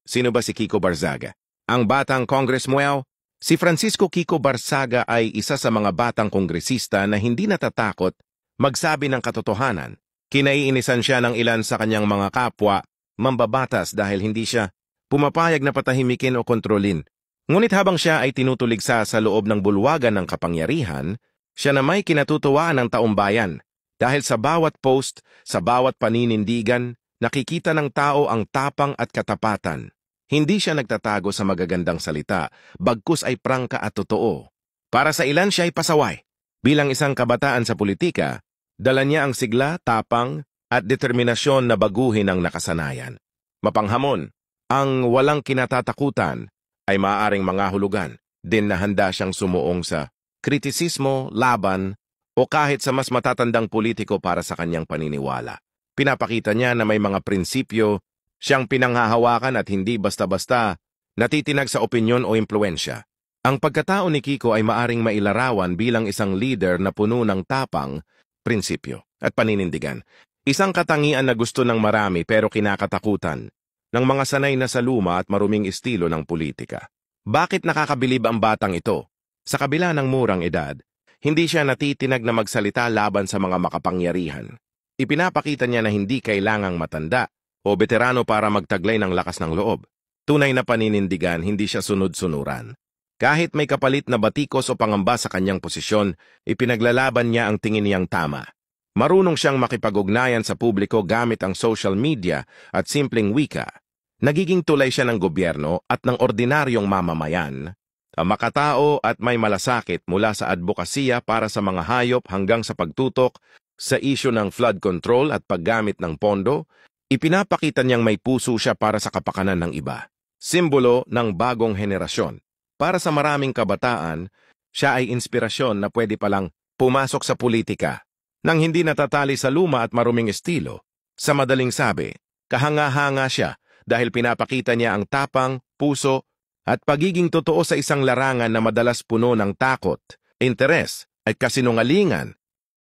Sino ba si Kiko Barzaga? Ang batang Congressman? Si Francisco Kiko Barzaga ay isa sa mga batang kongresista na hindi natatakot magsabi ng katotohanan. Kinaiinisan siya ng ilan sa kanyang mga kapwa, mambabatas dahil hindi siya pumapayag na patahimikin o kontrolin. Ngunit habang siya ay tinutuligsa sa loob ng bulwagan ng kapangyarihan, siya na may kinatutuwaan ng taumbayan. Dahil sa bawat post, sa bawat paninindigan, nakikita ng tao ang tapang at katapatan. Hindi siya nagtatago sa magagandang salita, bagkus ay prangka at totoo. Para sa ilan siya ay pasaway. Bilang isang kabataan sa politika, dala niya ang sigla, tapang, at determinasyon na baguhin ang nakasanayan. Mapanghamon, ang walang kinatatakutan ay maaaring mangahulugan din na handa siyang sumuong sa kritisismo, laban, o kahit sa mas matatandang politiko para sa kanyang paniniwala. Pinapakita niya na may mga prinsipyo siyang pinanghahawakan at hindi basta-basta natitinag sa opinyon o impluensya. Ang pagkatao ni Kiko ay maaring mailarawan bilang isang leader na puno ng tapang, prinsipyo, at paninindigan. Isang katangian na gusto ng marami pero kinakatakutan ng mga sanay na sa luma at maruming estilo ng politika. Bakit nakakabilib ang batang ito? Sa kabila ng murang edad, hindi siya natitinag na magsalita laban sa mga makapangyarihan. Ipinapakita niya na hindi kailangang matanda o veterano para magtaglay ng lakas ng loob. Tunay na paninindigan, hindi siya sunod-sunuran. Kahit may kapalit na batikos o pangamba sa kanyang posisyon, ipinaglalaban niya ang tingin niyang tama. Marunong siyang makipag-ugnayan sa publiko gamit ang social media at simpleng wika. Nagiging tulay siya ng gobyerno at ng ordinaryong mamamayan. Makatao at may malasakit mula sa advokasya para sa mga hayop hanggang sa pagtutok sa isyu ng flood control at paggamit ng pondo, ipinapakita niyang may puso siya para sa kapakanan ng iba. Simbolo ng bagong henerasyon. Para sa maraming kabataan, siya ay inspirasyon na pwede palang pumasok sa politika nang hindi natatali sa luma at maruming estilo. Sa madaling sabi, kahanga-hanga siya dahil pinapakita niya ang tapang, puso, at pagiging totoo sa isang larangan na madalas puno ng takot, interes, at kasinungalingan.